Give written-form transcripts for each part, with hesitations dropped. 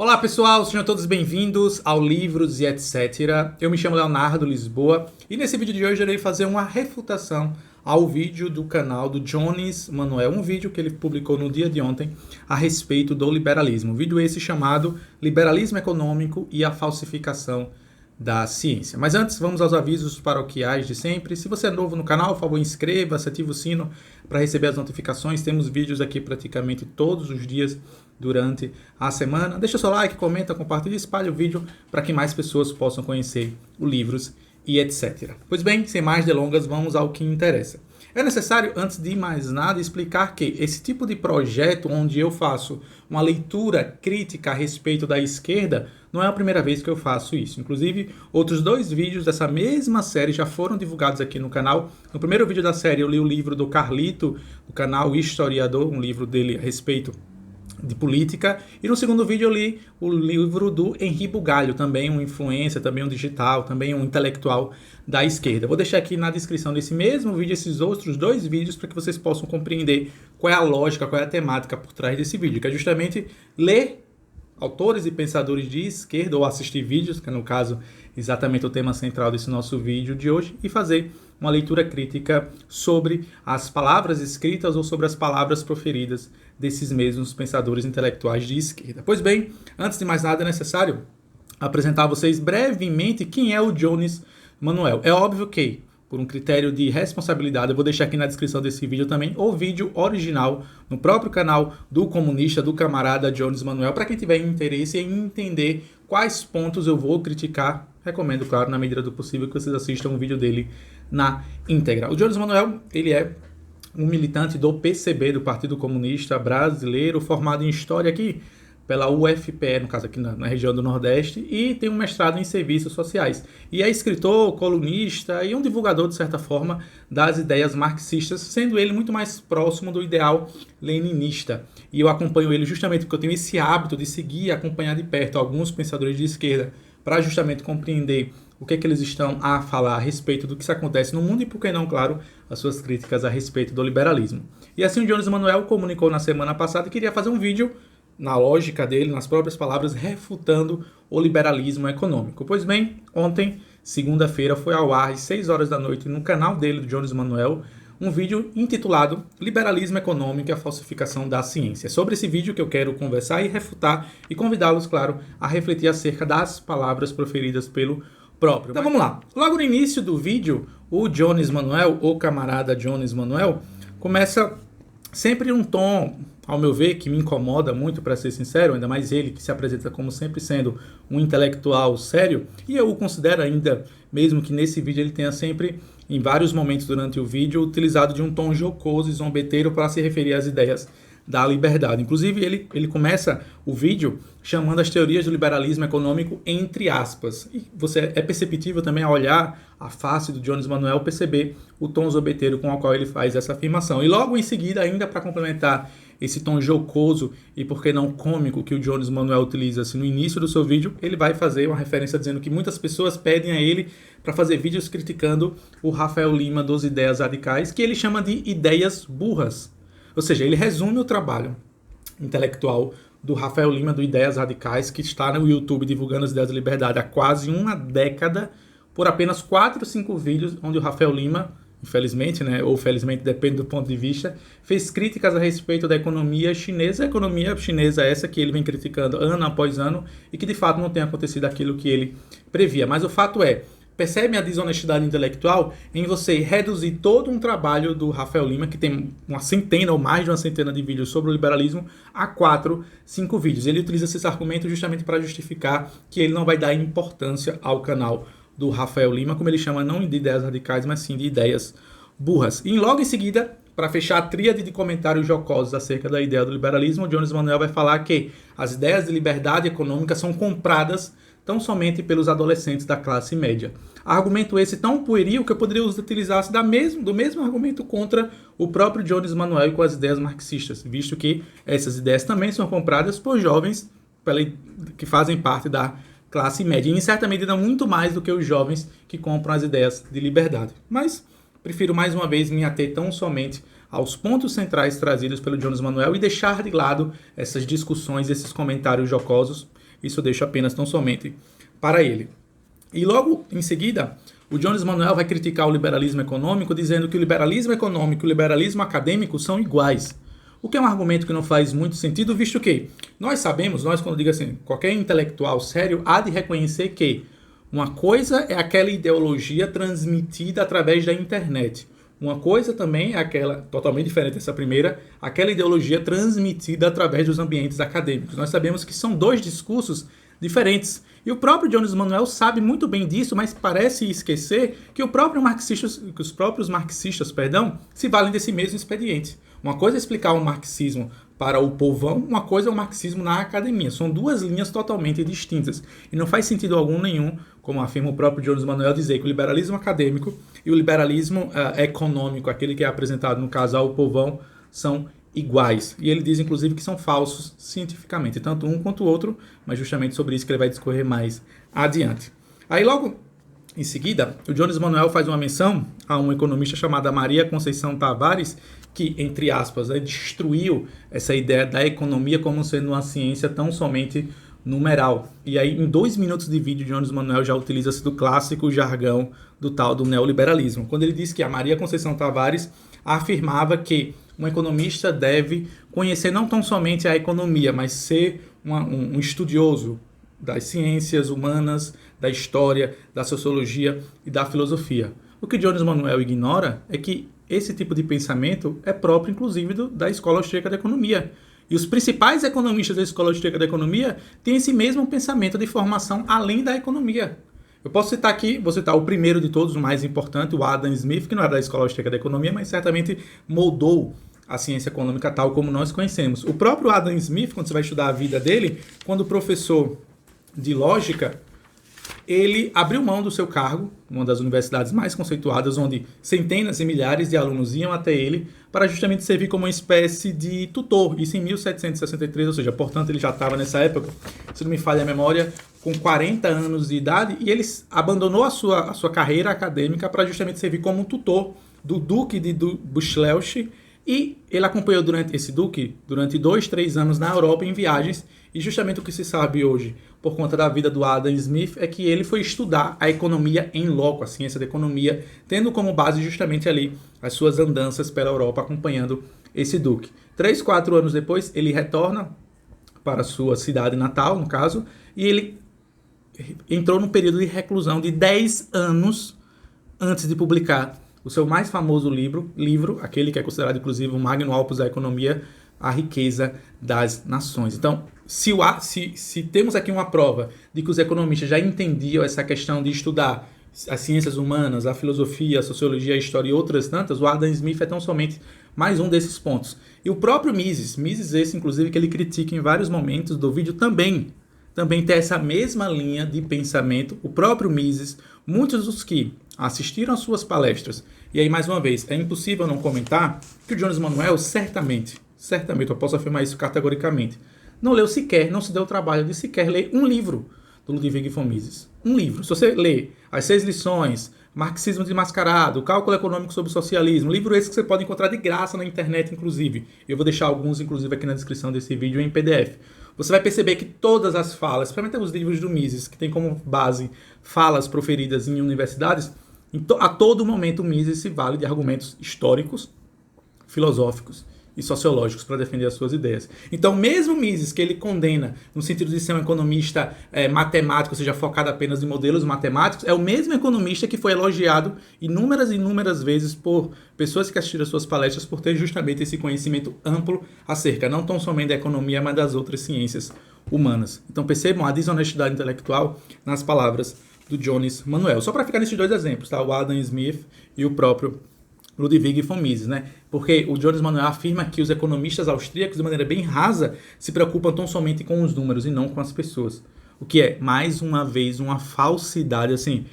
Olá pessoal, sejam todos bem-vindos ao Livros e etc. Eu me chamo Leonardo Lisboa e nesse vídeo de hoje eu irei fazer uma refutação ao vídeo do canal do Jones Manuel, um vídeo que ele publicou no dia de ontem a respeito do liberalismo. Um vídeo esse chamado Liberalismo Econômico e a Falsificação da Ciência. Mas antes, vamos aos avisos paroquiais de sempre. Se você é novo no canal, por favor, inscreva-se, ative o sino para receber as notificações. Temos vídeos aqui praticamente todos os dias durante a semana. Deixa seu like, comenta, compartilha e espalhe o vídeo para que mais pessoas possam conhecer os livros e etc. Pois bem, sem mais delongas, vamos ao que interessa. É necessário, antes de mais nada, explicar que esse tipo de projeto onde eu faço uma leitura crítica a respeito da esquerda não é a primeira vez que eu faço isso. Inclusive, outros dois vídeos dessa mesma série já foram divulgados aqui no canal. No primeiro vídeo da série eu li o livro do Carlito, do canal Historiador, um livro dele a respeito de política, e no segundo vídeo eu li o livro do Henri Bugalho, também um influencer, também um digital, também um intelectual da esquerda. Vou deixar aqui na descrição desse mesmo vídeo esses outros dois vídeos para que vocês possam compreender qual é a lógica, qual é a temática por trás desse vídeo, que é justamente ler autores e pensadores de esquerda, ou assistir vídeos, que é no caso exatamente o tema central desse nosso vídeo de hoje, e fazer uma leitura crítica sobre as palavras escritas ou sobre as palavras proferidas desses mesmos pensadores intelectuais de esquerda. Pois bem, antes de mais nada é necessário apresentar a vocês brevemente quem é o Jones Manuel. É óbvio que, por um critério de responsabilidade, eu vou deixar aqui na descrição desse vídeo também o vídeo original no próprio canal do comunista, do camarada Jones Manuel, para quem tiver interesse em entender quais pontos eu vou criticar. Recomendo, claro, na medida do possível, que vocês assistam o vídeo dele na íntegra. O Jones Manuel, ele é um militante do PCB, do Partido Comunista Brasileiro, formado em História aqui pela UFPE, no caso aqui na região do Nordeste, e tem um mestrado em Serviços Sociais. E é escritor, colunista e um divulgador, de certa forma, das ideias marxistas, sendo ele muito mais próximo do ideal leninista. E eu acompanho ele justamente porque eu tenho esse hábito de seguir e acompanhar de perto alguns pensadores de esquerda para justamente compreender o que é que eles estão a falar a respeito do que se acontece no mundo e, por que não, claro, as suas críticas a respeito do liberalismo. E assim o Jones Manuel comunicou na semana passada que queria fazer um vídeo, na lógica dele, nas próprias palavras, refutando o liberalismo econômico. Pois bem, ontem, segunda-feira, foi ao ar às 6 horas da noite no canal dele, do Jones Manuel, um vídeo intitulado Liberalismo Econômico e a Falsificação da Ciência. É sobre esse vídeo que eu quero conversar e refutar e convidá-los, claro, a refletir acerca das palavras proferidas pelo próprio. Então vamos lá. Logo no início do vídeo, o Jones Manuel, o camarada Jones Manuel, começa sempre um tom, ao meu ver, que me incomoda muito, para ser sincero, ainda mais ele que se apresenta como sempre sendo um intelectual sério, e eu o considero ainda, mesmo que nesse vídeo ele tenha sempre, em vários momentos durante o vídeo, utilizado de um tom jocoso e zombeteiro para se referir às ideias da liberdade. Inclusive, ele começa o vídeo chamando as teorias do liberalismo econômico entre aspas. E você é perceptível também ao olhar a face do Jones Manuel perceber o tom zombeteiro com o qual ele faz essa afirmação. E logo em seguida, ainda para complementar esse tom jocoso e, por que não, cômico que o Jones Manuel utiliza assim, no início do seu vídeo, ele vai fazer uma referência dizendo que muitas pessoas pedem a ele para fazer vídeos criticando o Rafael Lima dos Ideias Radicais, que ele chama de ideias burras. Ou seja, ele resume o trabalho intelectual do Rafael Lima, do Ideias Radicais, que está no YouTube divulgando as ideias da liberdade há quase uma década, por apenas 4 ou 5 vídeos, onde o Rafael Lima, infelizmente, né, ou felizmente, depende do ponto de vista, fez críticas a respeito da economia chinesa. A economia chinesa é essa que ele vem criticando ano após ano e que, de fato, não tem acontecido aquilo que ele previa. Mas o fato é, percebe a desonestidade intelectual em você reduzir todo um trabalho do Rafael Lima, que tem uma centena ou mais de uma centena de vídeos sobre o liberalismo, a 4, 5 vídeos. Ele utiliza esses argumentos justamente para justificar que ele não vai dar importância ao canal do Rafael Lima, como ele chama, não de ideias radicais, mas sim de ideias burras. E logo em seguida, para fechar a tríade de comentários jocosos acerca da ideia do liberalismo, o Jones Manuel vai falar que as ideias de liberdade econômica são compradas tão somente pelos adolescentes da classe média. Argumento esse tão pueril que eu poderia utilizar do mesmo argumento contra o próprio Jones Manuel e com as ideias marxistas, visto que essas ideias também são compradas por jovens que fazem parte da classe média, e em certa medida muito mais do que os jovens que compram as ideias de liberdade. Mas prefiro mais uma vez me ater tão somente aos pontos centrais trazidos pelo Jones Manuel e deixar de lado essas discussões, esses comentários jocosos isso eu deixo apenas tão somente para ele. E logo em seguida, o Jones Manuel vai criticar o liberalismo econômico, dizendo que o liberalismo econômico e o liberalismo acadêmico são iguais. O que é um argumento que não faz muito sentido, visto que nós sabemos, quando digo assim, qualquer intelectual sério há de reconhecer que uma coisa é aquela ideologia transmitida através da internet. Uma coisa também é aquela, totalmente diferente dessa primeira, aquela ideologia transmitida através dos ambientes acadêmicos. Nós sabemos que são dois discursos diferentes. E o próprio Jones Manuel sabe muito bem disso, mas parece esquecer que os próprios marxistas, se valem desse mesmo expediente. Uma coisa é explicar o marxismo para o povão, uma coisa é o marxismo na academia. São duas linhas totalmente distintas. E não faz sentido algum nenhum, como afirma o próprio Jones Manuel, dizer que o liberalismo acadêmico e o liberalismo econômico, aquele que é apresentado no caso ao povão, são iguais. E ele diz, inclusive, que são falsos cientificamente, tanto um quanto o outro, mas justamente sobre isso que ele vai discorrer mais adiante. Aí, logo em seguida, o Jones Manuel faz uma menção a um economista chamado Maria Conceição Tavares, que, entre aspas, destruiu essa ideia da economia como sendo uma ciência tão somente numeral. E aí, em 2 minutos de vídeo, Jones Manuel já utiliza-se do clássico jargão do tal do neoliberalismo, quando ele diz que a Maria Conceição Tavares afirmava que um economista deve conhecer não tão somente a economia, mas ser um estudioso das ciências humanas, da história, da sociologia e da filosofia. O que Jones Manuel ignora é que esse tipo de pensamento é próprio, inclusive, da Escola Austríaca da Economia. E os principais economistas da Escola Austríaca da Economia têm esse mesmo pensamento de formação além da economia. Eu posso citar aqui, vou citar o primeiro de todos, o mais importante, o Adam Smith, que não era da Escola Austríaca da Economia, mas certamente moldou a ciência econômica tal como nós conhecemos. O próprio Adam Smith, quando você vai estudar a vida dele, quando professor de lógica, ele abriu mão do seu cargo, uma das universidades mais conceituadas, onde centenas e milhares de alunos iam até ele, para justamente servir como uma espécie de tutor. Isso em 1763, ou seja, portanto ele já estava nessa época, se não me falha a memória, com 40 anos de idade, e ele abandonou a sua carreira acadêmica para justamente servir como um tutor do Duque de Buchselsee, e ele acompanhou esse Duque durante 2, 3 anos na Europa em viagens, e justamente o que se sabe hoje, por conta da vida do Adam Smith, é que ele foi estudar a economia em loco, a ciência da economia, tendo como base justamente ali as suas andanças pela Europa, acompanhando esse Duque. 3, 4 anos depois, ele retorna para a sua cidade natal, no caso, e ele entrou num período de reclusão de 10 anos antes de publicar o seu mais famoso livro, aquele que é considerado inclusive o magnum opus da economia, A Riqueza das Nações. Então, se temos aqui uma prova de que os economistas já entendiam essa questão de estudar as ciências humanas, a filosofia, a sociologia, a história e outras tantas, o Adam Smith é tão somente mais um desses pontos. E o próprio Mises esse inclusive que ele critica em vários momentos do vídeo também tem essa mesma linha de pensamento. O próprio Mises, muitos dos que assistiram às suas palestras, e aí mais uma vez, é impossível não comentar que o Jones Manuel certamente, eu posso afirmar isso categoricamente, não leu sequer, não se deu o trabalho de sequer ler um livro do Ludwig von Mises. Um livro. Se você ler As 6 Lições, Marxismo Desmascarado, Cálculo Econômico sobre o Socialismo, livro esse que você pode encontrar de graça na internet, inclusive. Eu vou deixar alguns, inclusive, aqui na descrição desse vídeo em PDF. Você vai perceber que todas as falas, principalmente os livros do Mises, que tem como base falas proferidas em universidades, a todo momento o Mises se vale de argumentos históricos, filosóficos e sociológicos para defender as suas ideias. Então, mesmo Mises, que ele condena no sentido de ser um economista matemático, ou seja, focado apenas em modelos matemáticos, é o mesmo economista que foi elogiado inúmeras vezes por pessoas que assistiram às suas palestras por ter justamente esse conhecimento amplo acerca, não tão somente da economia, mas das outras ciências humanas. Então, percebam a desonestidade intelectual nas palavras do Jones Manuel. Só para ficar nesses dois exemplos, tá? O Adam Smith e o próprio Ludwig von Mises, né? Porque o Jones Manuel afirma que os economistas austríacos, de maneira bem rasa, se preocupam tão somente com os números e não com as pessoas. O que é, mais uma vez, uma falsidade, assim,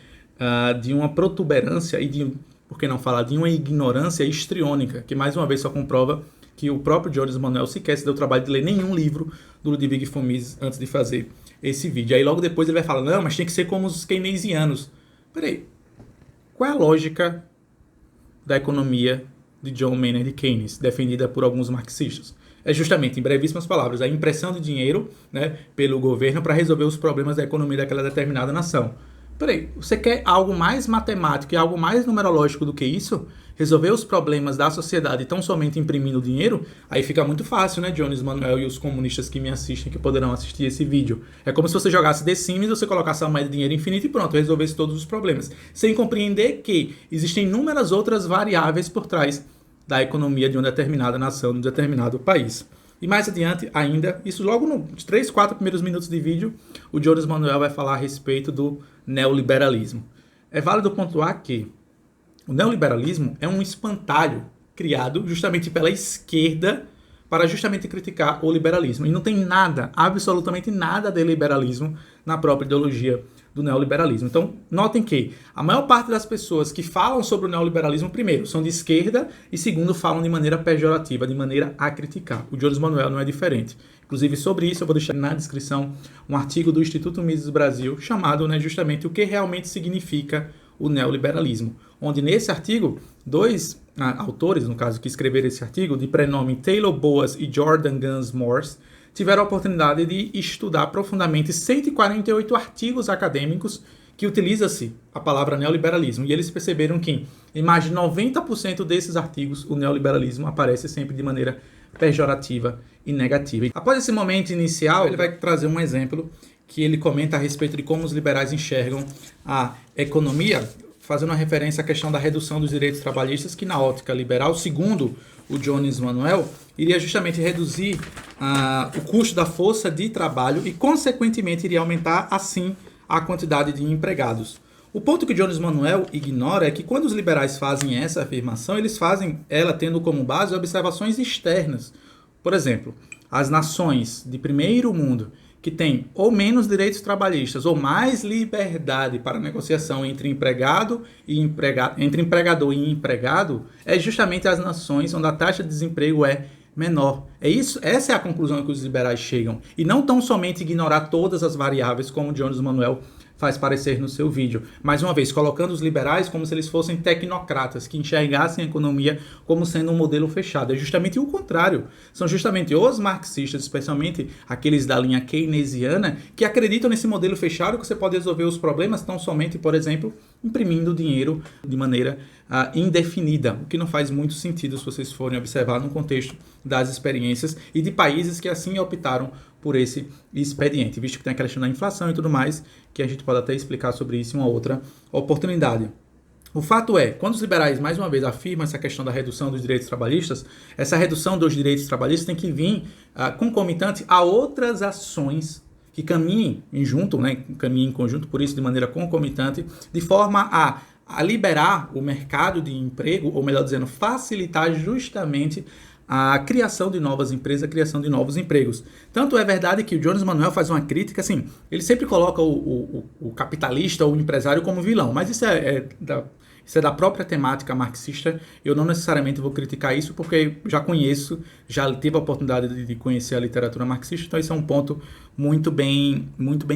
de uma protuberância e por que não falar, de uma ignorância histriônica, que mais uma vez só comprova que o próprio Jones Manuel sequer se deu o trabalho de ler nenhum livro do Ludwig von Mises antes de fazer esse vídeo. Aí logo depois ele vai falar, não, mas tem que ser como os keynesianos. Peraí, qual é a lógica da economia de John Maynard Keynes, defendida por alguns marxistas? é justamente, em brevíssimas palavras, a impressão de dinheiro, né, pelo governo para resolver os problemas da economia daquela determinada nação. Peraí, você quer algo mais matemático e algo mais numerológico do que isso? Resolver os problemas da sociedade tão somente imprimindo dinheiro? Aí fica muito fácil, né, Jones Manuel e os comunistas que me assistem, que poderão assistir esse vídeo. É como se você jogasse The Sims, você colocasse uma moeda de dinheiro infinito e pronto, resolvesse todos os problemas. Sem compreender que existem inúmeras outras variáveis por trás da economia de uma determinada nação, de um determinado país. E mais adiante ainda, isso logo nos 3, 4 primeiros minutos de vídeo, o Jones Manuel vai falar a respeito do neoliberalismo. É válido pontuar que o neoliberalismo é um espantalho criado justamente pela esquerda para justamente criticar o liberalismo. E não tem nada, absolutamente nada de liberalismo na própria ideologia do neoliberalismo. Então, notem que a maior parte das pessoas que falam sobre o neoliberalismo, primeiro, são de esquerda e, segundo, falam de maneira pejorativa, de maneira a criticar. O Jones Manuel não é diferente. Inclusive, sobre isso, eu vou deixar na descrição um artigo do Instituto Mises Brasil chamado, né, justamente o que realmente significa o neoliberalismo, onde nesse artigo, dois autores, no caso, que escreveram esse artigo, de prenome Taylor Boas e Jordan Guns Morse, tiveram a oportunidade de estudar profundamente 148 artigos acadêmicos que utiliza-se a palavra neoliberalismo. E eles perceberam que em mais de 90% desses artigos o neoliberalismo aparece sempre de maneira pejorativa e negativa. Após esse momento inicial, ele vai trazer um exemplo que ele comenta a respeito de como os liberais enxergam a economia, fazendo uma referência à questão da redução dos direitos trabalhistas, que na ótica liberal, segundo o Jones Manuel, iria justamente reduzir o custo da força de trabalho e, consequentemente, iria aumentar, assim, a quantidade de empregados. O ponto que o Jones Manuel ignora é que quando os liberais fazem essa afirmação, eles fazem ela tendo como base observações externas. Por exemplo, as nações de primeiro mundo que têm ou menos direitos trabalhistas ou mais liberdade para negociação entre empregador e empregado, é justamente as nações onde a taxa de desemprego é menor. Essa é a conclusão que os liberais chegam. E não tão somente ignorar todas as variáveis, como o Jones Manuel faz parecer no seu vídeo. Mais uma vez, colocando os liberais como se eles fossem tecnocratas, que enxergassem a economia como sendo um modelo fechado. É justamente o contrário. São justamente os marxistas, especialmente aqueles da linha keynesiana, que acreditam nesse modelo fechado que você pode resolver os problemas tão somente, por exemplo, imprimindo dinheiro de maneira indefinida, o que não faz muito sentido se vocês forem observar no contexto das experiências e de países que assim optaram por esse expediente, visto que tem a questão da inflação e tudo mais, que a gente pode até explicar sobre isso em uma outra oportunidade. O fato é, quando os liberais, mais uma vez, afirmam essa questão da redução dos direitos trabalhistas, essa redução dos direitos trabalhistas tem que vir concomitante a outras ações que caminhem em conjunto, por isso de maneira concomitante, de forma a liberar o mercado de emprego, ou melhor dizendo, facilitar justamente a criação de novas empresas, a criação de novos empregos. Tanto é verdade que o Jones Manuel faz uma crítica, assim, ele sempre coloca o capitalista ou o empresário como vilão, mas isso é da própria temática marxista. Eu não necessariamente vou criticar isso, porque já conheço, já tive a oportunidade de conhecer a literatura marxista, então esse é um ponto muito bem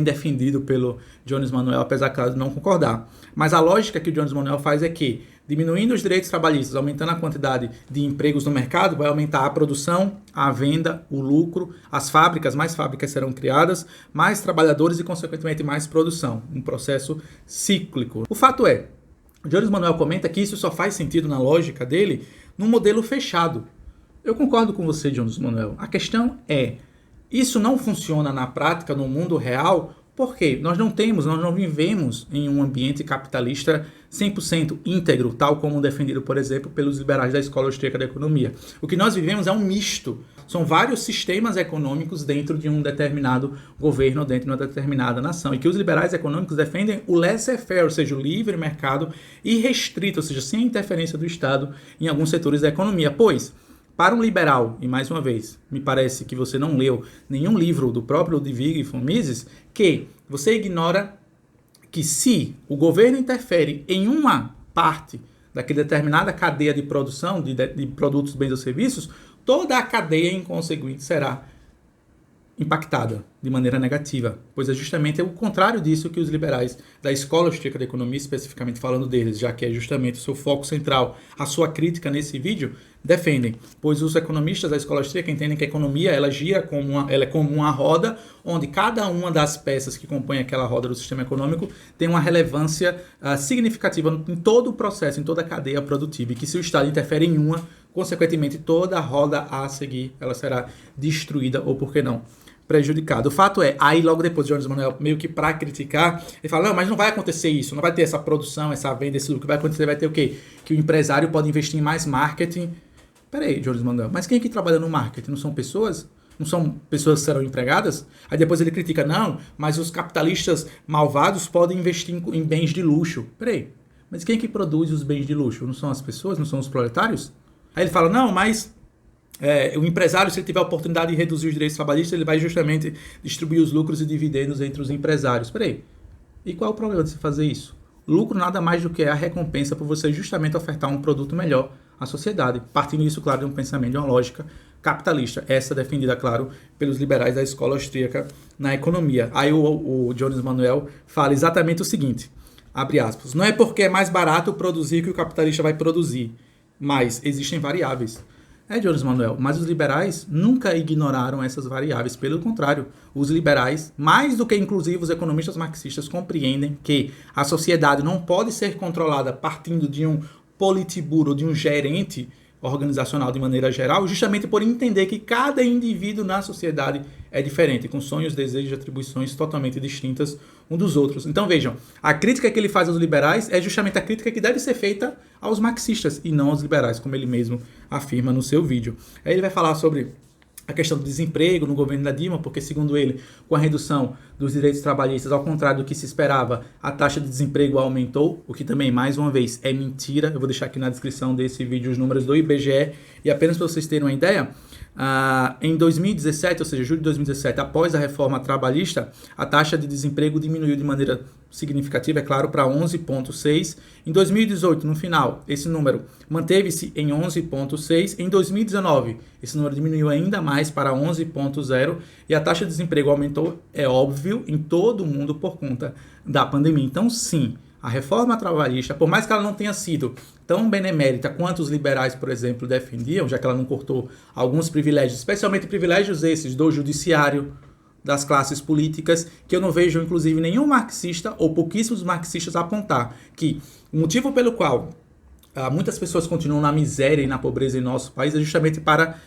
defendido pelo Jones Manuel, apesar de não concordar. Mas a lógica que o Jones Manuel faz é que, diminuindo os direitos trabalhistas, aumentando a quantidade de empregos no mercado, vai aumentar a produção, a venda, o lucro, mais fábricas serão criadas, mais trabalhadores e, consequentemente, mais produção. Um processo cíclico. O fato é, o Jones Manuel comenta que isso só faz sentido na lógica dele num modelo fechado. Eu concordo com você, Jones Manuel. A questão é, isso não funciona na prática, no mundo real, porque nós não vivemos em um ambiente capitalista 100% íntegro, tal como defendido, por exemplo, pelos liberais da Escola Austríaca da Economia. O que nós vivemos é um misto. São vários sistemas econômicos dentro de um determinado governo, dentro de uma determinada nação. E que os liberais econômicos defendem o laissez-faire, ou seja, o livre mercado irrestrito, ou seja, sem interferência do Estado em alguns setores da economia. Pois, para um liberal, e mais uma vez, me parece que você não leu nenhum livro do próprio Ludwig von Mises, que você ignora que se o governo interfere em uma parte daquela determinada cadeia de produção de produtos, bens ou serviços, toda a cadeia, em consequência, será impactada de maneira negativa, pois é justamente o contrário disso que os liberais da Escola Austríaca de Economia, especificamente falando deles, já que é justamente o seu foco central, a sua crítica nesse vídeo, defendem, pois os economistas da Escola Austríaca entendem que a economia ela gira ela é como uma roda, onde cada uma das peças que compõem aquela roda do sistema econômico tem uma relevância significativa em todo o processo, em toda a cadeia produtiva, e que se o Estado interfere em uma, consequentemente toda a roda a seguir ela será destruída ou, por que não, prejudicado. O fato é, aí logo depois de Jones Manuel, meio que para criticar, ele fala, não, mas não vai acontecer isso, não vai ter essa produção, essa venda, esse lucro, vai acontecer, vai ter o quê? Que o empresário pode investir em mais marketing. Peraí, Jones Manuel, mas quem é que trabalha no marketing? Não são pessoas? Não são pessoas que serão empregadas? Aí depois ele critica, não, mas os capitalistas malvados podem investir em bens de luxo. Peraí, mas quem é que produz os bens de luxo? Não são as pessoas? Não são os proletários? Aí ele fala, não, mas o empresário, se ele tiver a oportunidade de reduzir os direitos trabalhistas, ele vai justamente distribuir os lucros e dividendos entre os empresários. Peraí, e qual é o problema de você fazer isso? Lucro nada mais do que a recompensa por você justamente ofertar um produto melhor à sociedade, partindo disso, claro, de um pensamento, de uma lógica capitalista, essa defendida, claro, pelos liberais da Escola Austríaca na economia. Aí o Jones Manuel fala exatamente o seguinte, abre aspas, não é porque é mais barato produzir que o capitalista vai produzir, mas existem variáveis. Jones Manuel, mas os liberais nunca ignoraram essas variáveis, pelo contrário, os liberais, mais do que inclusive os economistas marxistas, compreendem que a sociedade não pode ser controlada partindo de um politburo, de um gerente organizacional de maneira geral, justamente por entender que cada indivíduo na sociedade é diferente, com sonhos, desejos e atribuições totalmente distintas um dos outros. Então vejam, a crítica que ele faz aos liberais é justamente a crítica que deve ser feita aos marxistas e não aos liberais, como ele mesmo afirma no seu vídeo. Aí ele vai falar sobre a questão do desemprego no governo da Dilma, porque segundo ele, com a redução dos direitos trabalhistas, ao contrário do que se esperava, a taxa de desemprego aumentou, o que também, mais uma vez, é mentira. Eu vou deixar aqui na descrição desse vídeo os números do IBGE, e apenas para vocês terem uma ideia, em 2017, ou seja, julho de 2017, após a reforma trabalhista, a taxa de desemprego diminuiu de maneira significativa, é claro, para 11,6. Em 2018, no final, esse número manteve-se em 11,6. Em 2019, esse número diminuiu ainda mais para 11,0. E a taxa de desemprego aumentou, é óbvio, em todo o mundo por conta da pandemia. Então, sim, a reforma trabalhista, por mais que ela não tenha sido tão benemérita quanto os liberais, por exemplo, defendiam, já que ela não cortou alguns privilégios, especialmente privilégios esses do judiciário, das classes políticas, que eu não vejo, inclusive, nenhum marxista ou pouquíssimos marxistas apontar que o motivo pelo qual muitas pessoas continuam na miséria e na pobreza em nosso país é justamente para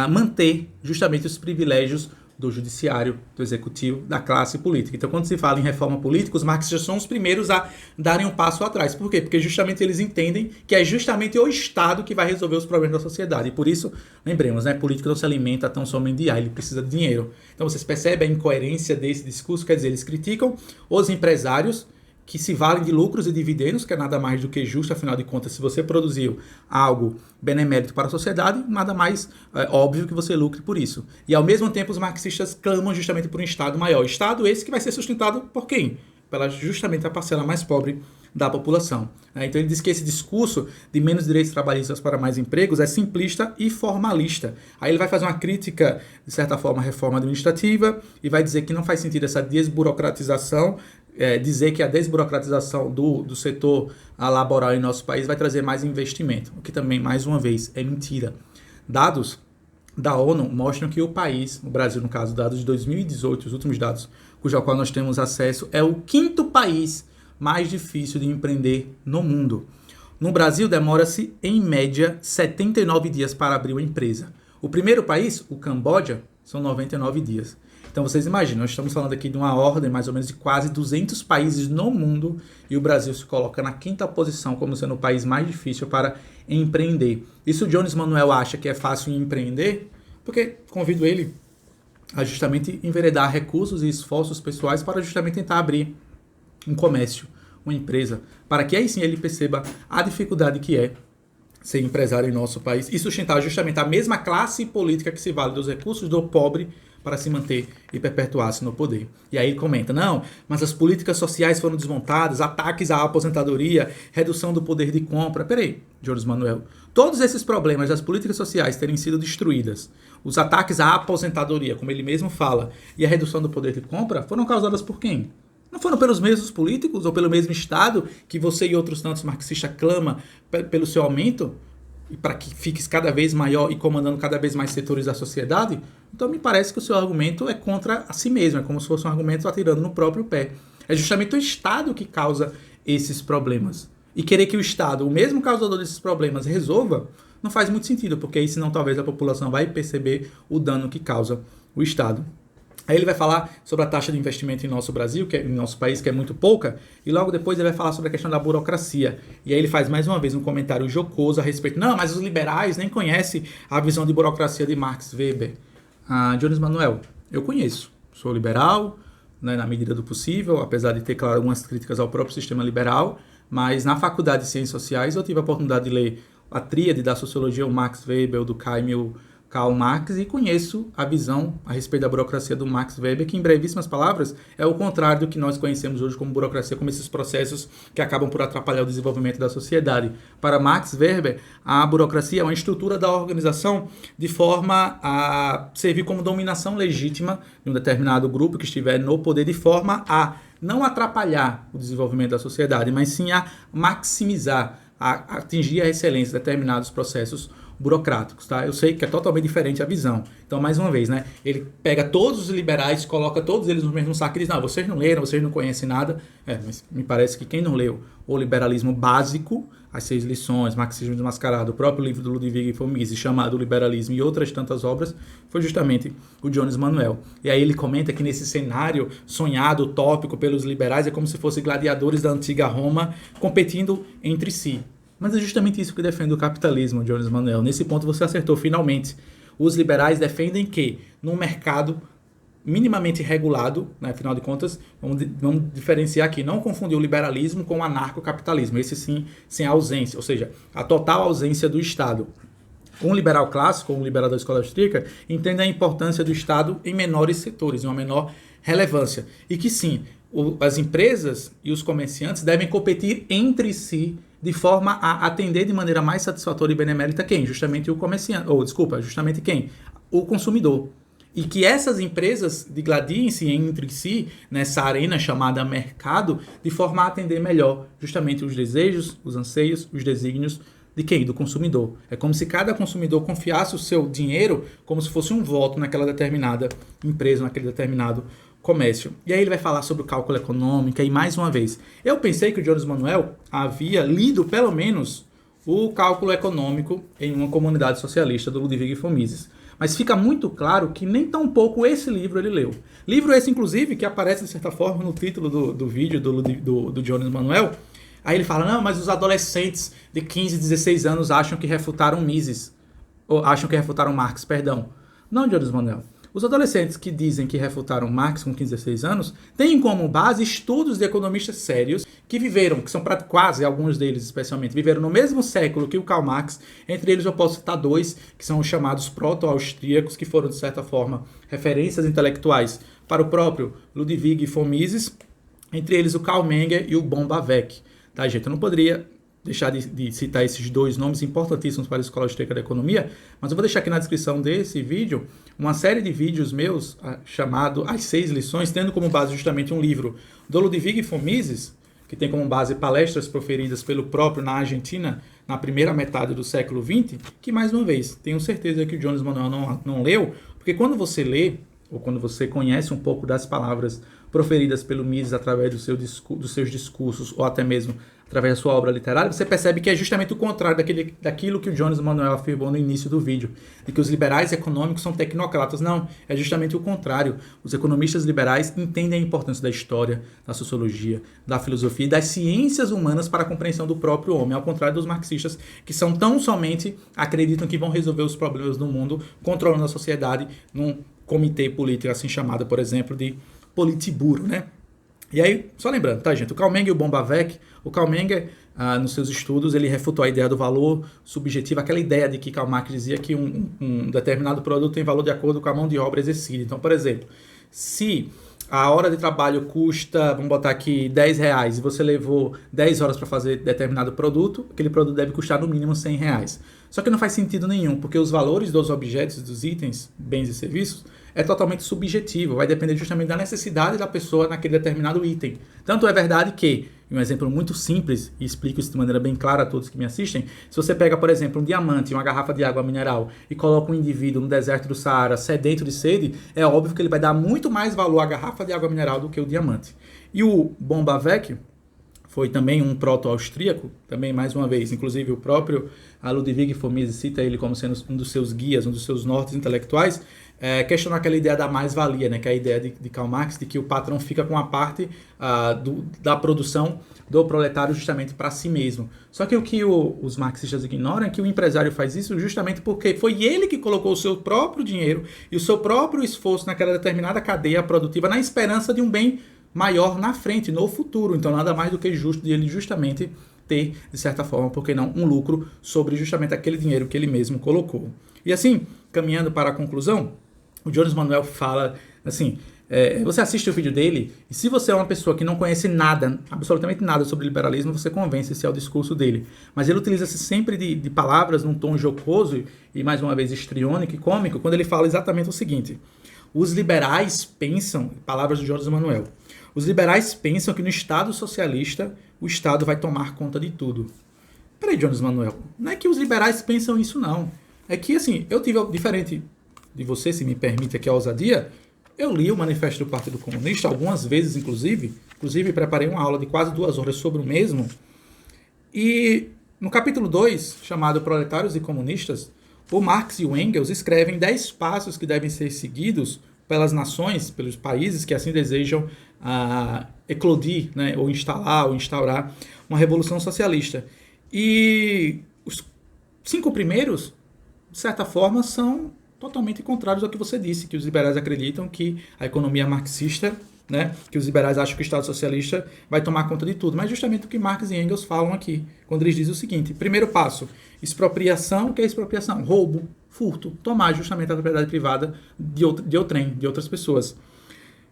manter justamente os privilégios do judiciário, do executivo, da classe política. Então, quando se fala em reforma política, os marxistas são os primeiros a darem um passo atrás. Por quê? Porque justamente eles entendem que é justamente o Estado que vai resolver os problemas da sociedade. E por isso, lembremos, político não se alimenta tão somente de ar, ele precisa de dinheiro. Então, vocês percebem a incoerência desse discurso? Quer dizer, eles criticam os empresários que se valem de lucros e dividendos, que é nada mais do que justo, afinal de contas, se você produziu algo benemérito para a sociedade, nada mais óbvio que você lucre por isso. E ao mesmo tempo os marxistas clamam justamente por um Estado maior. Estado esse que vai ser sustentado por quem? Pela justamente a parcela mais pobre da população. Então ele diz que esse discurso de menos direitos trabalhistas para mais empregos é simplista e formalista. Aí ele vai fazer uma crítica, de certa forma, à reforma administrativa e vai dizer que não faz sentido essa desburocratização, dizer que a desburocratização do setor laboral em nosso país vai trazer mais investimento, o que também, mais uma vez, é mentira. Dados da ONU mostram que o país, o Brasil no caso, dados de 2018, os últimos dados cujo qual nós temos acesso, é o 5º país mais difícil de empreender no mundo. No Brasil, demora-se, em média, 79 dias para abrir uma empresa. O primeiro país, o Camboja, são 99 dias. Então vocês imaginam, nós estamos falando aqui de uma ordem mais ou menos de quase 200 países no mundo e o Brasil se coloca na 5ª posição como sendo o país mais difícil para empreender. Isso o Jones Manuel acha que é fácil empreender? Porque convido ele a justamente enveredar recursos e esforços pessoais para justamente tentar abrir um comércio, uma empresa, para que aí sim ele perceba a dificuldade que é ser empresário em nosso país e sustentar justamente a mesma classe política que se vale dos recursos do pobre para se manter e perpetuar-se no poder. E aí ele comenta, não, mas as políticas sociais foram desmontadas, ataques à aposentadoria, redução do poder de compra. Peraí, Jones Manuel, todos esses problemas das políticas sociais terem sido destruídas, os ataques à aposentadoria, como ele mesmo fala, e a redução do poder de compra, foram causadas por quem? Não foram pelos mesmos políticos ou pelo mesmo Estado que você e outros tantos marxistas clamam pelo seu aumento? E para que fique cada vez maior e comandando cada vez mais setores da sociedade? Então me parece que o seu argumento é contra a si mesmo, é como se fosse um argumento atirando no próprio pé. É justamente o Estado que causa esses problemas. E querer que o Estado, o mesmo causador desses problemas, resolva, não faz muito sentido, porque aí senão talvez a população vai perceber o dano que causa o Estado. Aí ele vai falar sobre a taxa de investimento em nosso Brasil, que é, em nosso país, que é muito pouca, e logo depois ele vai falar sobre a questão da burocracia. E aí ele faz mais uma vez um comentário jocoso a respeito. Não, mas os liberais nem conhecem a visão de burocracia de Max Weber. Jones Manuel, eu conheço. Sou liberal, né, na medida do possível, apesar de ter, claro, algumas críticas ao próprio sistema liberal, mas na Faculdade de Ciências Sociais eu tive a oportunidade de ler a tríade da sociologia, o Max Weber, o Durkheim e o Karl Marx, e conheço a visão a respeito da burocracia do Max Weber, que em brevíssimas palavras é o contrário do que nós conhecemos hoje como burocracia, como esses processos que acabam por atrapalhar o desenvolvimento da sociedade. Para Max Weber, a burocracia é uma estrutura da organização de forma a servir como dominação legítima de um determinado grupo que estiver no poder, de forma a não atrapalhar o desenvolvimento da sociedade, mas sim a maximizar, a atingir a excelência de determinados processos burocráticos, tá? Eu sei que é totalmente diferente a visão. Então, mais uma vez, né? Ele pega todos os liberais, coloca todos eles no mesmo saco e diz, não, vocês não leram, vocês não conhecem nada. Mas me parece que quem não leu o liberalismo básico, as 6 lições, Marxismo Desmascarado, o próprio livro do Ludwig von Mises, chamado Liberalismo, e outras tantas obras, foi justamente o Jones Manuel. E aí ele comenta que nesse cenário sonhado, utópico pelos liberais, é como se fossem gladiadores da antiga Roma competindo entre si. Mas é justamente isso que defende o capitalismo, Jones Manuel. Nesse ponto você acertou finalmente. Os liberais defendem que, num mercado minimamente regulado, né, afinal de contas, vamos diferenciar aqui, não confundir o liberalismo com o anarcocapitalismo, esse sim, sem ausência, ou seja, a total ausência do Estado. Um liberal clássico, um liberal da escola austríaca, entende a importância do Estado em menores setores, em uma menor relevância. E que sim, as empresas e os comerciantes devem competir entre si de forma a atender de maneira mais satisfatória e benemérita quem? Justamente o comerciante, justamente quem? O consumidor. E que essas empresas digladiem-se entre si nessa arena chamada mercado de forma a atender melhor justamente os desejos, os anseios, os desígnios de quem? Do consumidor. É como se cada consumidor confiasse o seu dinheiro como se fosse um voto naquela determinada empresa, naquele determinado comércio. E aí ele vai falar sobre o cálculo econômico e mais uma vez. Eu pensei que o Jones Manuel havia lido pelo menos o cálculo econômico em uma comunidade socialista do Ludwig von Mises. Mas fica muito claro que nem tão pouco esse livro ele leu. Livro esse, inclusive, que aparece de certa forma no título do vídeo do Jones Manuel. Aí ele fala, não, mas os adolescentes de 15, 16 anos acham que refutaram Mises. Ou acham que refutaram Marx, perdão. Não, Jones Manuel. Os adolescentes que dizem que refutaram Marx com 15, 16 anos têm como base estudos de economistas sérios que viveram, que são quase alguns deles especialmente, viveram no mesmo século que o Karl Marx. Entre eles eu posso citar 2, que são os chamados proto-austríacos, que foram de certa forma referências intelectuais para o próprio Ludwig von Mises, entre eles o Karl Menger e o Bombavec. Tá, gente? Eu não poderia deixar de citar esses 2 nomes importantíssimos para a Escola Austríaca da Economia, mas eu vou deixar aqui na descrição desse vídeo uma série de vídeos meus chamado As 6 Lições, tendo como base justamente um livro do Ludwig von Mises, que tem como base palestras proferidas pelo próprio na Argentina na primeira metade do século XX, que mais uma vez, tenho certeza que o Jones Manuel não leu, porque quando você lê, ou quando você conhece um pouco das palavras proferidas pelo Mises através dos seus discursos, ou até mesmo através da sua obra literária, você percebe que é justamente o contrário daquilo que o Jones Manuel afirmou no início do vídeo, de que os liberais econômicos são tecnocratas. Não, é justamente o contrário. Os economistas liberais entendem a importância da história, da sociologia, da filosofia e das ciências humanas para a compreensão do próprio homem, ao contrário dos marxistas, que são tão somente acreditam que vão resolver os problemas do mundo controlando a sociedade num comitê político assim chamado, por exemplo, de Politburo, né? E aí, só lembrando, tá, gente? O Karl Menger e o Bombavec, o Karl Menger, nos seus estudos, ele refutou a ideia do valor subjetivo, aquela ideia de que Karl Marx dizia que um determinado produto tem valor de acordo com a mão de obra exercida. Então, por exemplo, se a hora de trabalho custa, vamos botar aqui, R$ 10 e você levou 10 horas para fazer determinado produto, aquele produto deve custar no mínimo R$ 100. Só que não faz sentido nenhum, porque os valores dos objetos, dos itens, bens e serviços, é totalmente subjetivo, vai depender justamente da necessidade da pessoa naquele determinado item. Tanto é verdade que, um exemplo muito simples, e explico isso de maneira bem clara a todos que me assistem, se você pega, por exemplo, um diamante e uma garrafa de água mineral e coloca um indivíduo no deserto do Saara sedento de sede, é óbvio que ele vai dar muito mais valor à garrafa de água mineral do que o diamante. E o Bombavec foi também um proto-austríaco, também mais uma vez, inclusive o próprio Ludwig von Mises cita ele como sendo um dos seus guias, um dos seus nortes intelectuais, questionou aquela ideia da mais-valia, né, que é a ideia de Karl Marx, de que o patrão fica com a parte da produção do proletário justamente para si mesmo. Só que o que os marxistas ignoram é que o empresário faz isso justamente porque foi ele que colocou o seu próprio dinheiro e o seu próprio esforço naquela determinada cadeia produtiva na esperança de um bem maior na frente, no futuro. Então nada mais do que justo de ele justamente ter, de certa forma, por que não, um lucro sobre justamente aquele dinheiro que ele mesmo colocou. E assim, caminhando para a conclusão, o Jones Manuel fala assim, você assiste o vídeo dele e se você é uma pessoa que não conhece nada, absolutamente nada sobre liberalismo, você convence-se ao discurso dele. Mas ele utiliza-se sempre de palavras num tom jocoso e mais uma vez histriônico e cômico, quando ele fala exatamente o seguinte: os liberais pensam, palavras do Jones Manuel, os liberais pensam que no Estado socialista o Estado vai tomar conta de tudo. Peraí, Jones Manuel, não é que os liberais pensam isso não. É que assim, eu tive, diferente de você, se me permite aqui a ousadia, eu li o Manifesto do Partido Comunista algumas vezes, inclusive preparei uma aula de quase 2 horas sobre o mesmo, e no capítulo 2, chamado Proletários e Comunistas, o Marx e o Engels escrevem 10 passos que devem ser seguidos pelas nações, pelos países que assim desejam eclodir, né, ou instalar, ou instaurar uma revolução socialista. E os 5 primeiros, de certa forma, são totalmente contrários ao que você disse, que os liberais acreditam que a economia marxista, né, que os liberais acham que o Estado socialista vai tomar conta de tudo. Mas justamente o que Marx e Engels falam aqui, quando eles dizem o seguinte: primeiro passo, expropriação. O que é expropriação? Roubo, furto, tomar justamente a propriedade privada de outrem, de outras pessoas.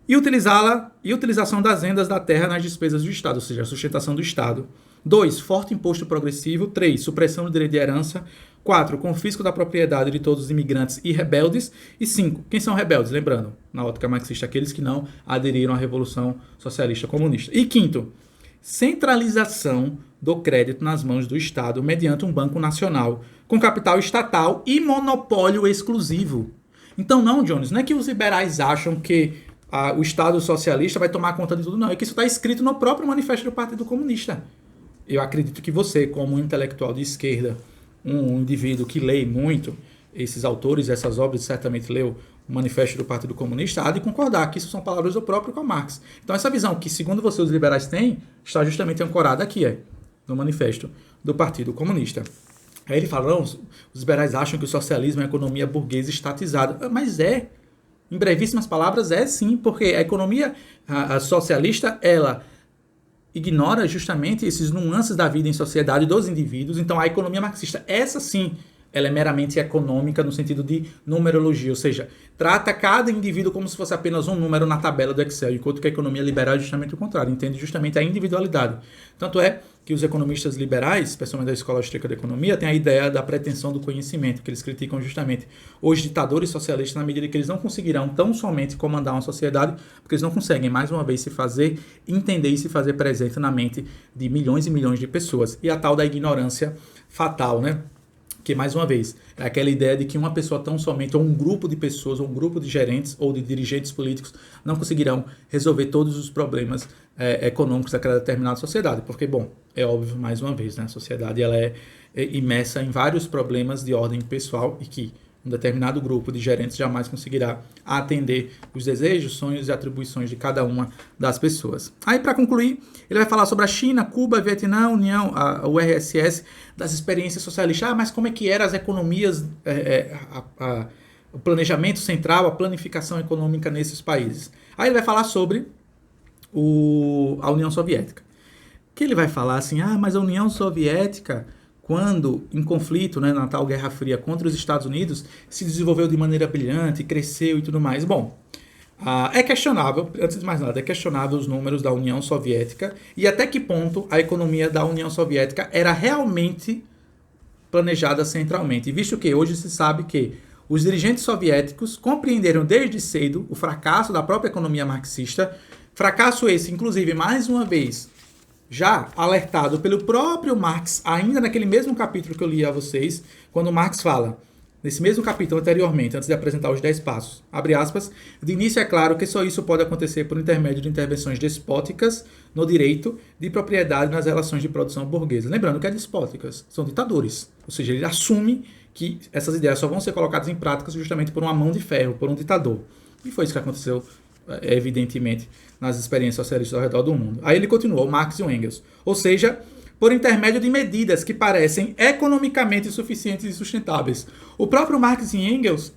E utilização das rendas da terra nas despesas do Estado, ou seja, a sustentação do Estado. 2. Forte imposto progressivo. 3. Supressão do direito de herança. 4. Confisco da propriedade de todos os imigrantes e rebeldes. E 5. Quem são rebeldes? Lembrando, na ótica marxista, aqueles que não aderiram à Revolução Socialista Comunista. E 5. Centralização do crédito nas mãos do Estado mediante um banco nacional com capital estatal e monopólio exclusivo. Então não, Jones, não é que os liberais acham que o Estado socialista vai tomar conta de tudo, não. É que isso está escrito no próprio Manifesto do Partido Comunista. Eu acredito que você, como um intelectual de esquerda, um indivíduo que lê muito esses autores, essas obras, certamente leu o Manifesto do Partido Comunista, há de concordar que isso são palavras do próprio Karl Marx. Então essa visão que, segundo você, os liberais têm, está justamente ancorada aqui, no Manifesto do Partido Comunista. Aí ele fala, não, os liberais acham que o socialismo é uma economia burguesa estatizada. Mas em brevíssimas palavras, sim, porque a economia socialista, ela ignora justamente esses nuances da vida em sociedade dos indivíduos. Então a economia marxista, essa sim, ela é meramente econômica no sentido de numerologia, ou seja, trata cada indivíduo como se fosse apenas um número na tabela do Excel, enquanto que a economia liberal é justamente o contrário, entende justamente a individualidade. Tanto é que os economistas liberais, especialmente da Escola Austríaca de Economia, têm a ideia da pretensão do conhecimento, que eles criticam justamente os ditadores socialistas na medida que eles não conseguirão tão somente comandar uma sociedade, porque eles não conseguem, mais uma vez, se fazer entender e se fazer presente na mente de milhões e milhões de pessoas. E a tal da ignorância fatal, né? Que, mais uma vez, é aquela ideia de que uma pessoa tão somente, ou um grupo de pessoas, ou um grupo de gerentes, ou de dirigentes políticos, não conseguirão resolver todos os problemas econômicos daquela determinada sociedade. Porque, bom, é óbvio, mais uma vez, né, a sociedade ela é imersa em vários problemas de ordem pessoal e que um determinado grupo de gerentes jamais conseguirá atender os desejos, sonhos e atribuições de cada uma das pessoas. Aí, para concluir, ele vai falar sobre a China, Cuba, Vietnã, União, a URSS, das experiências socialistas. Mas como é que eram as economias, o planejamento central, a planificação econômica nesses países? Aí ele vai falar sobre a União Soviética. Que ele vai falar assim, mas a União Soviética, quando em conflito, né, na tal Guerra Fria contra os Estados Unidos, se desenvolveu de maneira brilhante, cresceu e tudo mais. Bom, É questionável, antes de mais nada, é questionável os números da União Soviética e até que ponto a economia da União Soviética era realmente planejada centralmente, visto que hoje se sabe que os dirigentes soviéticos compreenderam desde cedo o fracasso da própria economia marxista, fracasso esse, inclusive, mais uma vez, já alertado pelo próprio Marx, ainda naquele mesmo capítulo que eu li a vocês, quando Marx fala, nesse mesmo capítulo anteriormente, antes de apresentar os 10 passos, abre aspas, de início é claro que só isso pode acontecer por intermédio de intervenções despóticas no direito de propriedade nas relações de produção burguesa. Lembrando que é despóticas, são ditadores. Ou seja, ele assume que essas ideias só vão ser colocadas em prática justamente por uma mão de ferro, por um ditador. E foi isso que aconteceu, evidentemente, nas experiências socialistas ao redor do mundo. Aí ele continuou, Marx e Engels. Ou seja, por intermédio de medidas que parecem economicamente suficientes e sustentáveis. O próprio Marx e Engels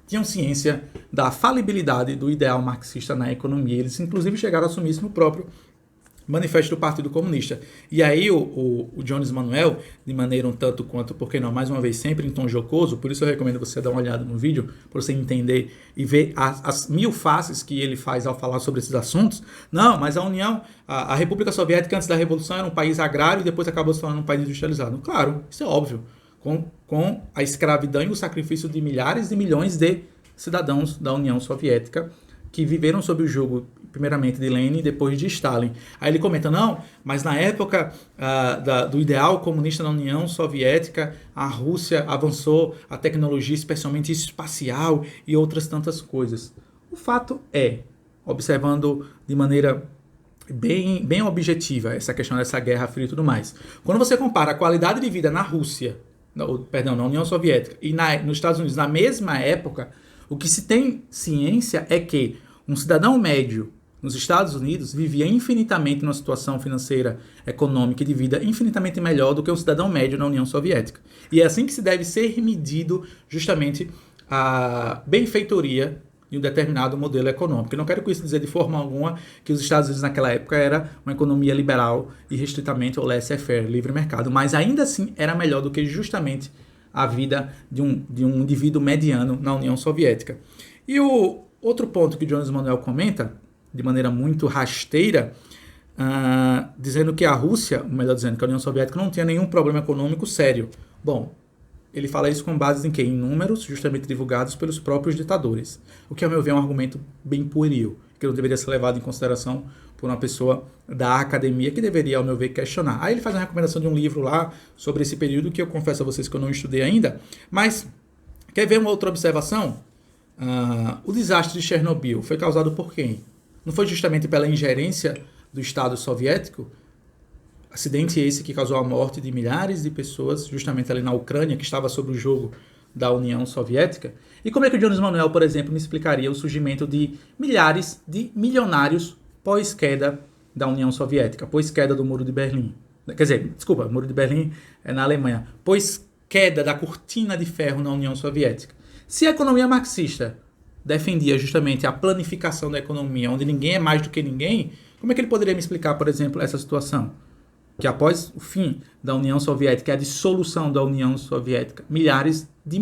tinham ciência da falibilidade do ideal marxista na economia. Eles, inclusive, chegaram a assumir isso no próprio Manifesto do Partido Comunista. E aí o Jones Manuel, de maneira um tanto quanto, por que não, mais uma vez, sempre em tom jocoso, por isso eu recomendo você dar uma olhada no vídeo, para você entender e ver as mil faces que ele faz ao falar sobre esses assuntos. Não, mas a República Soviética antes da Revolução era um país agrário e depois acabou se tornando um país industrializado. Claro, isso é óbvio. Com a escravidão e o sacrifício de milhares de milhões de cidadãos da União Soviética que viveram sob o jugo, primeiramente, de Lenin e depois de Stalin. Aí ele comenta, não, mas na época do ideal comunista na União Soviética, a Rússia avançou a tecnologia, especialmente espacial e outras tantas coisas. O fato é, observando de maneira bem objetiva essa questão dessa Guerra Fria e tudo mais, quando você compara a qualidade de vida na Rússia, na União Soviética e nos Estados Unidos na mesma época, o que se tem ciência é que um cidadão médio nos Estados Unidos vivia infinitamente numa situação financeira, econômica e de vida infinitamente melhor do que um cidadão médio na União Soviética. E é assim que se deve ser medido justamente a benfeitoria de um determinado modelo econômico. Eu não quero com isso dizer de forma alguma que os Estados Unidos naquela época era uma economia liberal e restritamente ou laissez-faire, livre mercado, mas ainda assim era melhor do que justamente a vida de um indivíduo mediano na União Soviética. E o outro ponto que o Jones Manuel comenta, de maneira muito rasteira, dizendo que a Rússia, melhor dizendo, que a União Soviética não tinha nenhum problema econômico sério. Bom, ele fala isso com base em quê? Em números justamente divulgados pelos próprios ditadores. O que, ao meu ver, é um argumento bem pueril, que não deveria ser levado em consideração por uma pessoa da academia, que deveria, ao meu ver, questionar. Aí ele faz uma recomendação de um livro lá sobre esse período, que eu confesso a vocês que eu não estudei ainda, mas quer ver uma outra observação? O desastre de Chernobyl foi causado por quem? Não foi justamente pela ingerência do Estado soviético? Acidente esse que causou a morte de milhares de pessoas, justamente ali na Ucrânia, que estava sob o jogo da União Soviética. E como é que o Jones Manuel, por exemplo, me explicaria o surgimento de milhares de milionários pós-queda da União Soviética, pós-queda do Muro de Berlim? Quer dizer, desculpa, o Muro de Berlim é na Alemanha. Pós-queda da cortina de ferro na União Soviética. Se a economia marxista defendia justamente a planificação da economia, onde ninguém é mais do que ninguém, como é que ele poderia me explicar, por exemplo, essa situação? Que após o fim da União Soviética, a dissolução da União Soviética, milhares de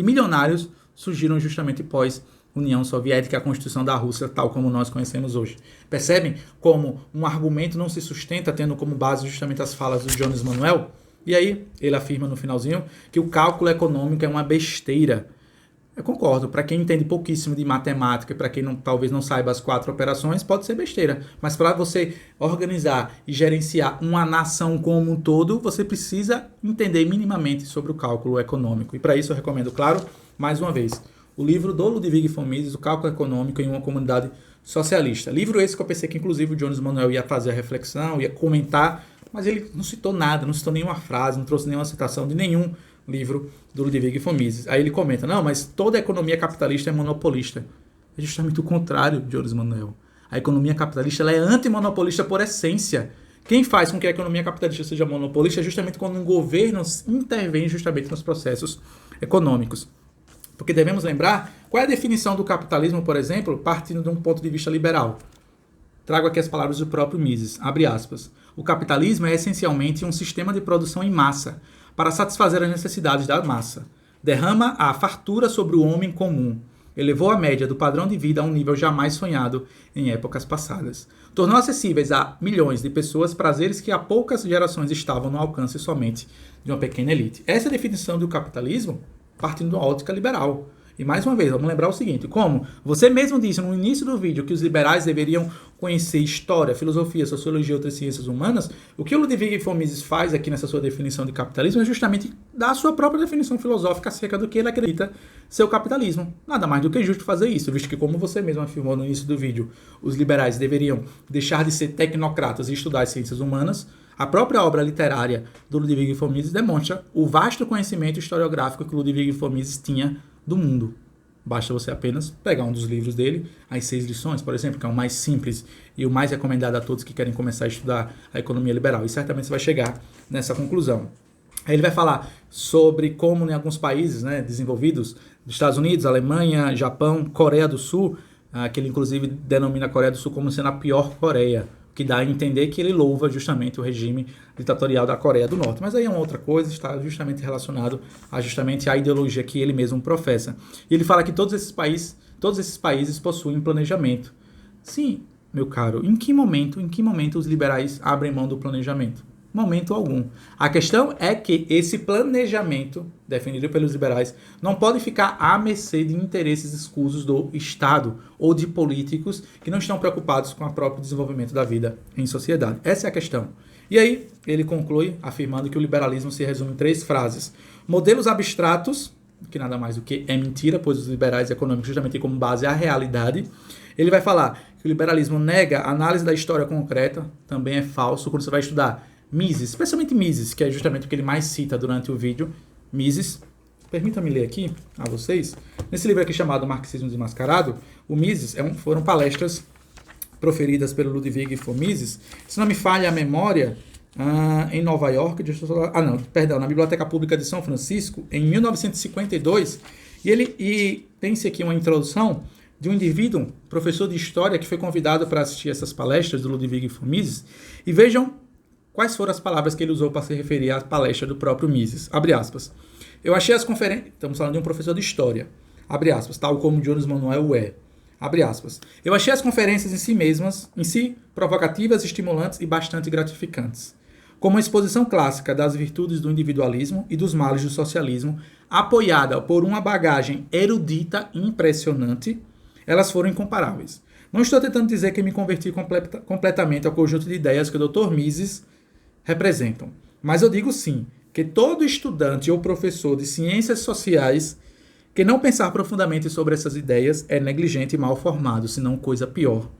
milionários surgiram justamente pós União Soviética, a Constituição da Rússia, tal como nós conhecemos hoje. Percebem como um argumento não se sustenta tendo como base justamente as falas do Jones Manuel? E aí, ele afirma no finalzinho que o cálculo econômico é uma besteira. Eu concordo, para quem entende pouquíssimo de matemática e para quem talvez não saiba as 4 operações, pode ser besteira. Mas para você organizar e gerenciar uma nação como um todo, você precisa entender minimamente sobre o cálculo econômico. E para isso eu recomendo, claro, mais uma vez, o livro do Ludwig von Mises, O Cálculo Econômico em uma Comunidade Socialista. Livro esse que eu pensei que inclusive o Jones Manuel ia fazer a reflexão, ia comentar, mas ele não citou nada, não citou nenhuma frase, não trouxe nenhuma citação de nenhum livro do Ludwig von Mises. Aí ele comenta, não, mas toda a economia capitalista é monopolista. É justamente o contrário, Jones Manuel. A economia capitalista ela é antimonopolista por essência. Quem faz com que a economia capitalista seja monopolista é justamente quando um governo intervém justamente nos processos econômicos. Porque devemos lembrar qual é a definição do capitalismo, por exemplo, partindo de um ponto de vista liberal. Trago aqui as palavras do próprio Mises, abre aspas. O capitalismo é essencialmente um sistema de produção em massa, para satisfazer as necessidades da massa. Derrama a fartura sobre o homem comum. elevou a média do padrão de vida a um nível jamais sonhado em épocas passadas. Tornou acessíveis a milhões de pessoas prazeres que há poucas gerações estavam no alcance somente de uma pequena elite. Essa é a definição do capitalismo partindo de uma ótica liberal. E mais uma vez, vamos lembrar o seguinte, como você mesmo disse no início do vídeo que os liberais deveriam conhecer história, filosofia, sociologia e outras ciências humanas, o que o Ludwig von Mises faz aqui nessa sua definição de capitalismo é justamente dar a sua própria definição filosófica acerca do que ele acredita ser o capitalismo. Nada mais do que justo fazer isso, visto que, como você mesmo afirmou no início do vídeo, os liberais deveriam deixar de ser tecnocratas e estudar as ciências humanas. A própria obra literária do Ludwig von Mises demonstra o vasto conhecimento historiográfico que o Ludwig von Mises tinha do mundo. Basta você apenas pegar um dos livros dele, As 6 Lições, por exemplo, que é o mais simples e o mais recomendado a todos que querem começar a estudar a economia liberal. E certamente você vai chegar nessa conclusão. Aí ele vai falar sobre como em alguns países, né, desenvolvidos, dos Estados Unidos, Alemanha, Japão, Coreia do Sul, que ele inclusive denomina a Coreia do Sul como sendo a pior Coreia, que dá a entender que ele louva justamente o regime ditatorial da Coreia do Norte. Mas aí é uma outra coisa, está justamente relacionado a justamente a ideologia que ele mesmo professa. E ele fala que todos esses países possuem planejamento. Sim, meu caro, em que momento os liberais abrem mão do planejamento? Momento algum. A questão é que esse planejamento, definido pelos liberais, não pode ficar à mercê de interesses escusos do Estado ou de políticos que não estão preocupados com o próprio desenvolvimento da vida em sociedade. Essa é a questão. E aí, ele conclui afirmando que o liberalismo se resume em 3 frases. Modelos abstratos, que nada mais do que é mentira, pois os liberais econômicos justamente têm como base a realidade. Ele vai falar que o liberalismo nega a análise da história concreta, também é falso. Quando você vai estudar Mises, especialmente Mises, que é justamente o que ele mais cita durante o vídeo. Mises, permita-me ler aqui a vocês. Nesse livro aqui chamado Marxismo Desmascarado, o Mises foram palestras proferidas pelo Ludwig von Mises, se não me falha a memória, em Nova York, na Biblioteca Pública de São Francisco, em 1952, e tem-se aqui uma introdução de um indivíduo, professor de história, que foi convidado para assistir essas palestras do Ludwig von Mises, e vejam quais foram as palavras que ele usou para se referir à palestra do próprio Mises. Abre aspas. Eu achei as conferências... Estamos falando de um professor de história. Abre aspas. Tal como Jones Manuel o é. Abre aspas. Eu achei as conferências em si, provocativas, estimulantes e bastante gratificantes. Como uma exposição clássica das virtudes do individualismo e dos males do socialismo, apoiada por uma bagagem erudita impressionante, elas foram incomparáveis. Não estou tentando dizer que me converti completamente ao conjunto de ideias que o Dr. Mises representam. Mas eu digo sim, que todo estudante ou professor de ciências sociais que não pensar profundamente sobre essas ideias é negligente e mal formado, se não coisa pior.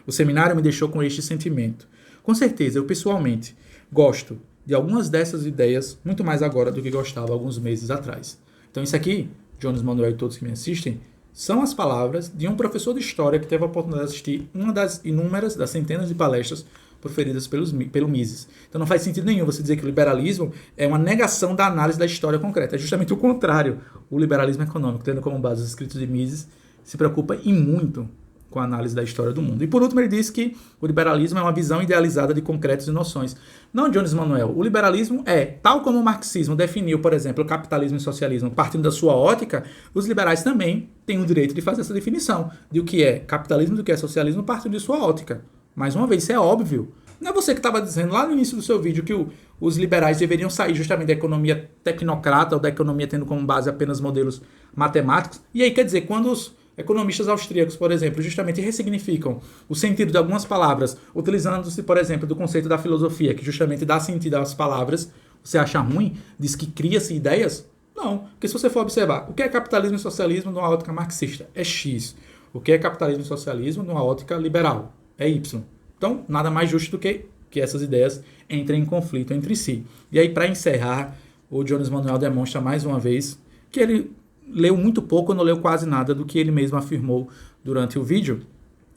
O seminário me deixou com este sentimento. Com certeza, eu pessoalmente gosto de algumas dessas ideias muito mais agora do que gostava alguns meses atrás. Então isso aqui, Jones Manuel e todos que me assistem, são as palavras de um professor de história que teve a oportunidade de assistir uma das inúmeras, das centenas de palestras proferidas pelo Mises. Então não faz sentido nenhum você dizer que o liberalismo é uma negação da análise da história concreta. É justamente o contrário. O liberalismo econômico, tendo como base os escritos de Mises, se preocupa e muito com a análise da história do mundo. E por último ele diz que o liberalismo é uma visão idealizada de concretos e noções. Não, Jones Manuel, o liberalismo é, tal como o marxismo definiu, por exemplo, o capitalismo e o socialismo partindo da sua ótica, os liberais também têm o direito de fazer essa definição de o que é capitalismo e do que é socialismo partindo de sua ótica. Mais uma vez, isso é óbvio. Não é você que estava dizendo lá no início do seu vídeo que os liberais deveriam sair justamente da economia tecnocrata ou da economia tendo como base apenas modelos matemáticos. E aí, quer dizer, quando os economistas austríacos, por exemplo, justamente ressignificam o sentido de algumas palavras, utilizando-se, por exemplo, do conceito da filosofia, que justamente dá sentido às palavras, você acha ruim? Diz que cria-se ideias? Não, porque se você for observar, o que é capitalismo e socialismo numa ótica marxista? É X. O que é capitalismo e socialismo numa ótica liberal? É Y. Então, nada mais justo do que essas ideias entrem em conflito entre si. E aí, para encerrar, o Jones Manuel demonstra mais uma vez que ele leu muito pouco ou não leu quase nada do que ele mesmo afirmou durante o vídeo,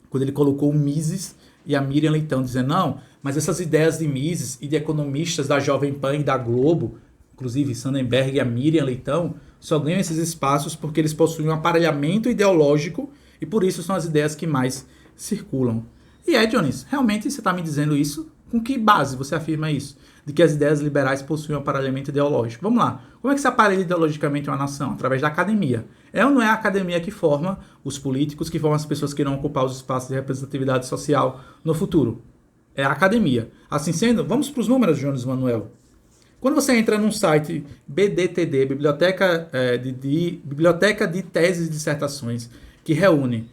quando ele colocou o Mises e a Miriam Leitão, dizendo, não, mas essas ideias de Mises e de economistas da Jovem Pan e da Globo, inclusive Sandberg e a Miriam Leitão, só ganham esses espaços porque eles possuem um aparelhamento ideológico e por isso são as ideias que mais circulam. E Jones, realmente você está me dizendo isso Com que base você afirma isso? De que as ideias liberais possuem um aparelhamento ideológico. Vamos lá. Como é que se aparelha ideologicamente uma nação? Através da academia. É ou não é a academia que forma os políticos, que formam as pessoas que irão ocupar os espaços de representatividade social no futuro? É a academia. Assim sendo, vamos para os números, Jones Manuel. Quando você entra num site BDTD, Biblioteca de Teses e Dissertações, que reúne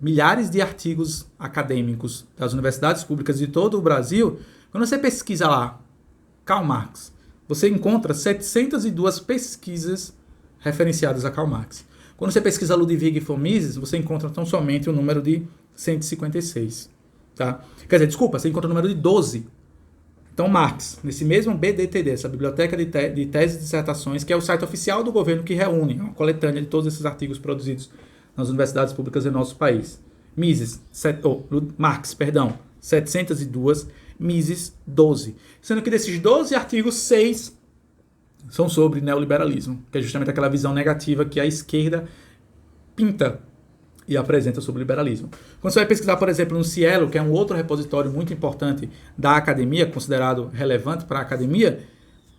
milhares de artigos acadêmicos das universidades públicas de todo o Brasil, quando você pesquisa lá Karl Marx, você encontra 702 pesquisas referenciadas a Karl Marx. Quando você pesquisa Ludwig von Mises, você encontra tão somente o número de 156. Tá? Quer dizer, desculpa, você encontra o número de 12. Então, Marx, nesse mesmo BDTD, essa Biblioteca de Teses e Dissertações, que é o site oficial do governo que reúne uma coletânea de todos esses artigos produzidos nas universidades públicas do nosso país. Marx, 702, Mises, 12. Sendo que desses 12 artigos, 6 são sobre neoliberalismo, que é justamente aquela visão negativa que a esquerda pinta e apresenta sobre o liberalismo. Quando você vai pesquisar, por exemplo, no Cielo, que é um outro repositório muito importante da academia, considerado relevante para a academia,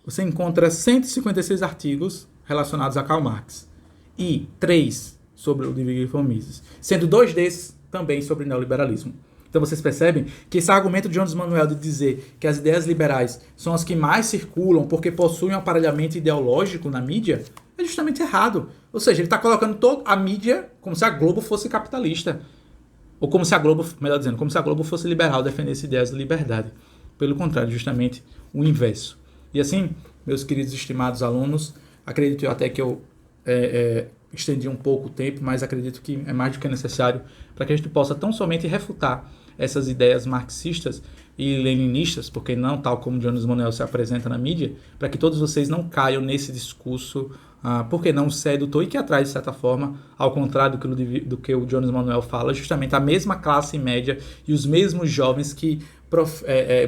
você encontra 156 artigos relacionados a Karl Marx e 3 sobre o Ludwig von Mises, sendo 2 desses também sobre neoliberalismo. Então vocês percebem que esse argumento de Jones Manuel de dizer que as ideias liberais são as que mais circulam porque possuem um aparelhamento ideológico na mídia é justamente errado. Ou seja, ele está colocando toda a mídia como se a Globo fosse capitalista. Ou como se a Globo, melhor dizendo, como se a Globo fosse liberal, defendesse ideias de liberdade. Pelo contrário, justamente o inverso. E assim, meus queridos e estimados alunos, acredito até que eu estendi um pouco o tempo, mas acredito que é mais do que necessário para que a gente possa tão somente refutar essas ideias marxistas e leninistas, porque não tal como Jones Manuel se apresenta na mídia, para que todos vocês não caiam nesse discurso, porque não sedutor e que atrai, de certa forma, ao contrário do que o Jones Manuel fala, justamente a mesma classe média e os mesmos jovens que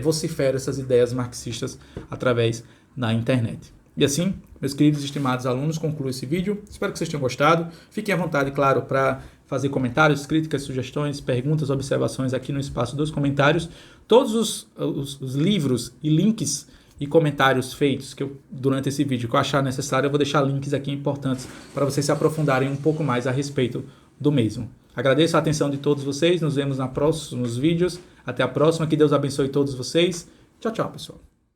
vociferam essas ideias marxistas através da internet. E assim, meus queridos e estimados alunos, concluo esse vídeo. Espero que vocês tenham gostado. Fiquem à vontade, claro, para fazer comentários, críticas, sugestões, perguntas, observações aqui no espaço dos comentários. Todos os livros e links e comentários feitos durante esse vídeo que eu achar necessário, eu vou deixar links aqui importantes para vocês se aprofundarem um pouco mais a respeito do mesmo. Agradeço a atenção de todos vocês. Nos vemos nos próximos vídeos. Até a próxima. Que Deus abençoe todos vocês. Tchau, tchau, pessoal.